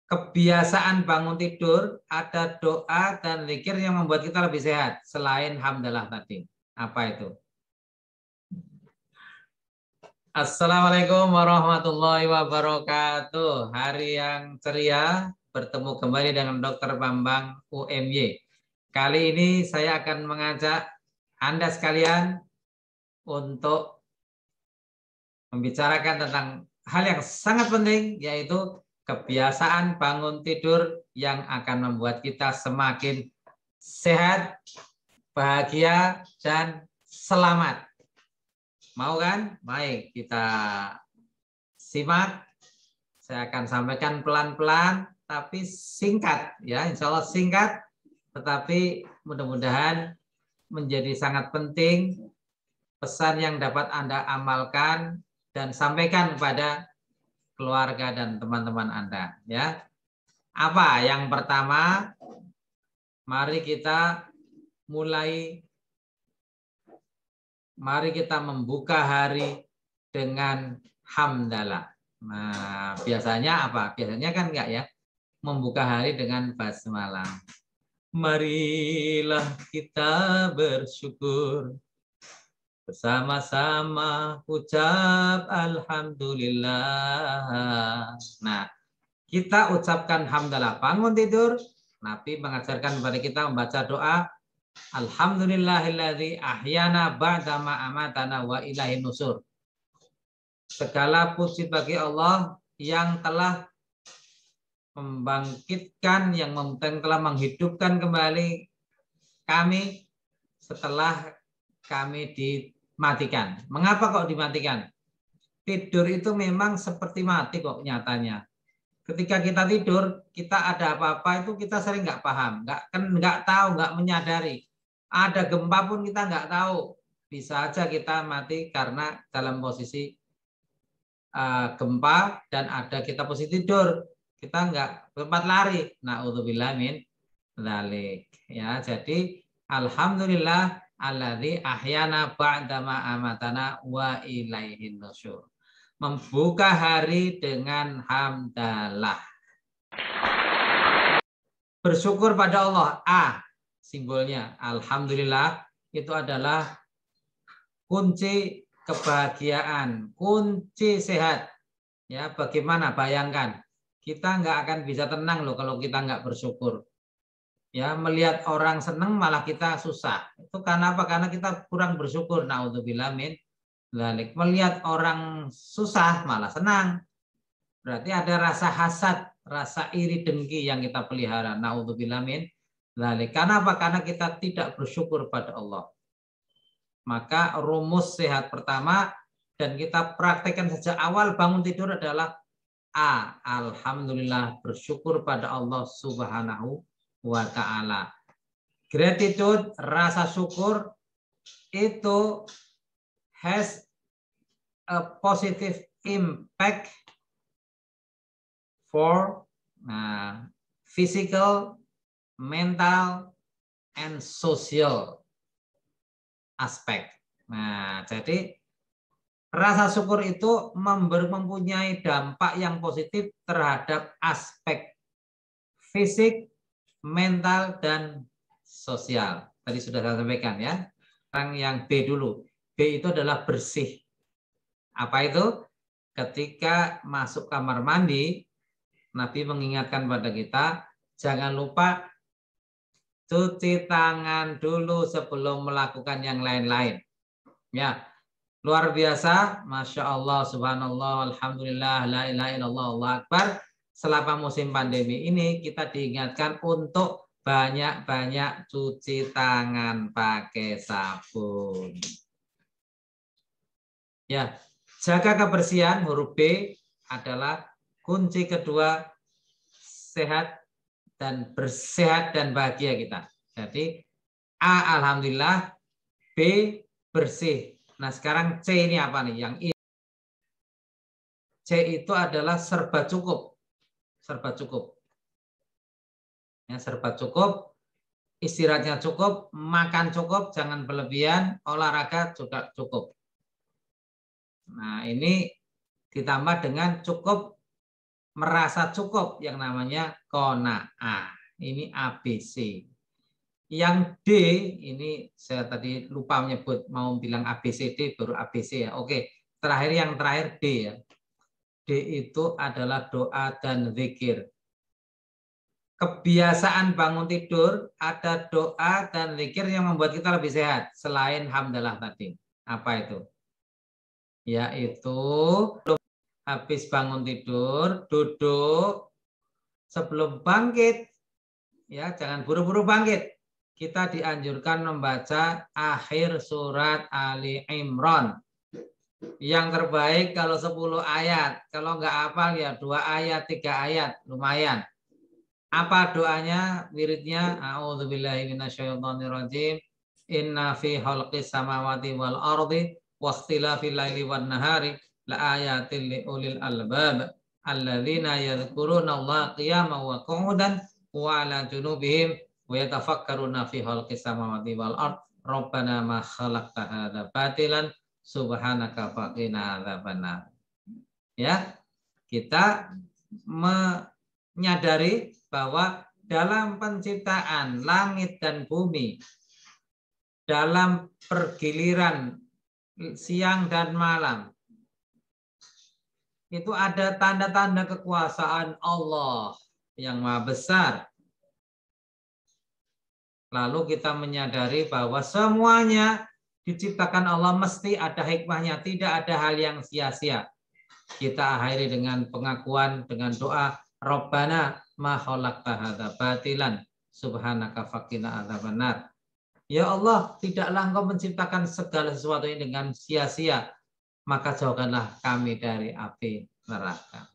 kebiasaan bangun tidur, ada doa dan zikir yang membuat kita lebih sehat selain hamdalah tadi. Apa itu? Assalamualaikum warahmatullahi wabarakatuh. Hari yang ceria, bertemu kembali dengan Dr. Bambang UMY. Kali ini saya akan mengajak Anda sekalian untuk membicarakan tentang hal yang sangat penting, yaitu kebiasaan bangun tidur yang akan membuat kita semakin sehat, bahagia, dan selamat. Mau kan? Baik, kita simak. Saya akan sampaikan pelan-pelan, tapi singkat. Ya, insya Allah singkat, tetapi mudah-mudahan menjadi sangat penting pesan yang dapat Anda amalkan dan sampaikan kepada keluarga dan teman-teman Anda, ya. Apa yang pertama? Mari kita membuka hari dengan hamdalah. Nah, biasanya apa? Biasanya kan enggak ya, membuka hari dengan basmalah. Marilah kita bersyukur, bersama-sama ucap alhamdulillah. Nah, kita ucapkan hamdalah bangun tidur. Nabi mengajarkan kepada kita membaca doa alhamdulillahilladzi ahyana ba'da ma amatana wa ilaihin nusur. Segala puji bagi Allah yang telah membangkitkan, yang telah menghidupkan kembali kami setelah kami dimatikan. Mengapa kok dimatikan? Tidur itu memang seperti mati kok nyatanya. Ketika kita tidur, kita ada apa-apa itu kita sering nggak paham, nggak tahu, nggak menyadari. Ada gempa pun kita nggak tahu. Bisa aja kita mati karena dalam posisi gempa dan ada kita posisi tidur. Kita nggak sempat lari. Na'udzubillah min dzalik. Ya, jadi alhamdulillah alladzi ahyana ba'da ma amatana wa ilaihin nusyur. Membuka hari dengan hamdalah. Bersyukur pada Allah. Simbolnya alhamdulillah itu adalah kunci kebahagiaan, kunci sehat. Ya, bagaimana? Bayangkan, kita nggak akan bisa tenang loh kalau kita nggak bersyukur. Ya, melihat orang senang malah kita susah. Itu karena apa? Karena kita kurang bersyukur. Na'udzubillah min dzalik. Melihat orang susah malah senang. Berarti ada rasa hasad, rasa iri dengki yang kita pelihara. Na'udzubillah min dzalik. Karena apa? Karena kita tidak bersyukur pada Allah. Maka rumus sehat pertama dan kita praktekkan sejak awal bangun tidur adalah alhamdulillah, bersyukur pada Allah Subhanahu wa ta'ala. Gratitude, rasa syukur itu has a positive impact for physical, mental, and social aspek. Nah, jadi rasa syukur itu mempunyai dampak yang positif terhadap aspek fisik, mental, dan sosial. Tadi sudah saya sampaikan ya. Sekarang yang B dulu. B itu adalah bersih. Apa itu? Ketika masuk kamar mandi, Nabi mengingatkan pada kita, jangan lupa cuci tangan dulu sebelum melakukan yang lain-lain. Ya, luar biasa, masya Allah, subhanallah, alhamdulillah, la ilaha illallah, Allahu akbar. Selama musim pandemi ini kita diingatkan untuk banyak-banyak cuci tangan pakai sabun. Ya, jaga kebersihan, huruf B adalah kunci kedua sehat dan bersehat dan bahagia kita. Jadi A alhamdulillah, B bersih. Nah, sekarang C ini apa nih? Yang ini. C itu adalah serba cukup. Serba cukup. Ya, serba cukup. Istirahatnya cukup, makan cukup, jangan berlebihan, olahraga juga cukup. Nah, ini ditambah dengan cukup merasa cukup yang namanya qanaah. Ini ABC. Yang D ini saya tadi lupa menyebut, mau bilang ABCD baru ABC ya. Oke, terakhir yang terakhir D ya. D itu adalah doa dan zikir. Kebiasaan bangun tidur ada doa dan zikir yang membuat kita lebih sehat selain hamdalah tadi. Apa itu? Yaitu habis bangun tidur, duduk sebelum bangkit. Ya, jangan buru-buru bangkit. Kita dianjurkan membaca akhir surat Ali Imran. Yang terbaik kalau 10 ayat. Kalau nggak hafal ya 2 ayat, 3 ayat. Lumayan. Apa doanya, wiridnya? A'udzubillahi minasyaitonirrajim. Inna fi khalqis samawati wal ardi wakhtilafil laili wan nahari la ayatil liulil albab alladzina yadhkuruna Allah qiyaman wa qu'udan wa 'ala junubihim wa yatafakkaruna fi khalqis samawati wal ard rabbana ma khalaqta hadza batilan subhanaka faqina adzabannar. Ya, kita menyadari bahwa dalam penciptaan langit dan bumi, dalam pergiliran siang dan malam, itu ada tanda-tanda kekuasaan Allah yang maha besar. Lalu kita menyadari bahwa semuanya diciptakan Allah mesti ada hikmahnya, tidak ada hal yang sia-sia. Kita akhiri dengan pengakuan, dengan doa, Rabbana ma khalaqta hadza batilan subhanaka faqina adzabannar. Ya Allah, tidaklah Engkau menciptakan segala sesuatu ini dengan sia-sia, maka jauhkanlah kami dari api neraka.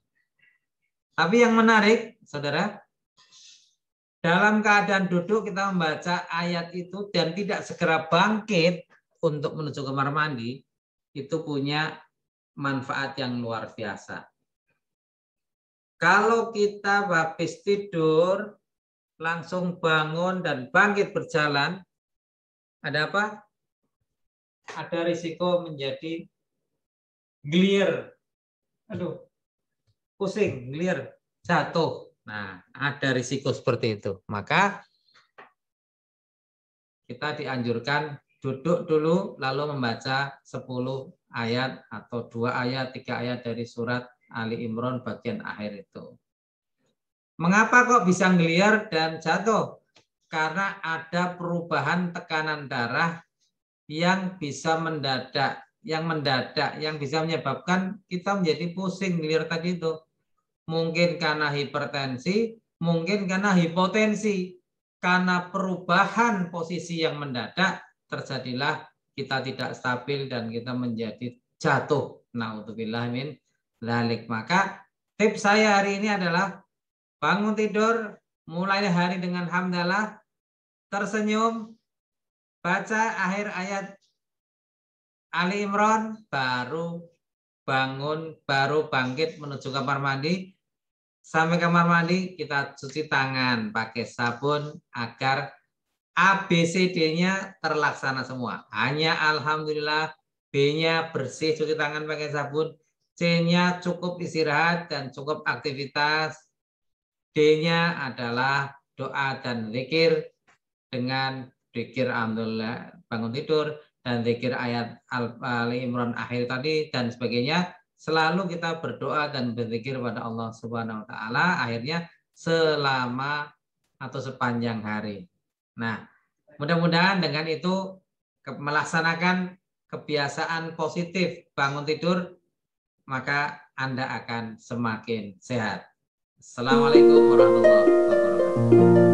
Tapi yang menarik, saudara, dalam keadaan duduk kita membaca ayat itu dan tidak segera bangkit untuk menuju kamar mandi, itu punya manfaat yang luar biasa. Kalau kita habis tidur, langsung bangun dan bangkit berjalan, ada apa? Ada risiko menjadi gelir. Aduh, pusing, gelir, jatuh. Nah, ada risiko seperti itu. Maka kita dianjurkan duduk dulu lalu membaca 10 ayat atau 2 ayat, 3 ayat dari surat Ali Imran bagian akhir itu. Mengapa kok bisa gelir dan jatuh? Karena ada perubahan tekanan darah yang bisa mendadak, yang bisa menyebabkan kita menjadi pusing, gelir tadi itu. Mungkin karena hipertensi, mungkin karena hipotensi. Karena perubahan posisi yang mendadak, terjadilah kita tidak stabil dan kita menjadi jatuh. Na'udzubillah min dzalik. Maka tips saya hari ini adalah bangun tidur, mulai hari dengan hamdalah, tersenyum, baca akhir ayat Ali Imran, baru bangun, baru bangkit menuju kamar mandi. Sampai kamar mandi kita cuci tangan pakai sabun agar ABCD-nya terlaksana semua. Hanya alhamdulillah, B-nya bersih cuci tangan pakai sabun, C-nya cukup istirahat dan cukup aktivitas, D-nya adalah doa dan zikir dengan zikir alhamdulillah bangun tidur dan zikir ayat Ali Imran akhir tadi dan sebagainya. Selalu kita berdoa dan berzikir pada Allah Subhanahu wa taala akhirnya selama atau sepanjang hari. Nah, mudah-mudahan dengan itu melaksanakan kebiasaan positif bangun tidur, maka Anda akan semakin sehat. Assalamualaikum warahmatullahi wabarakatuh.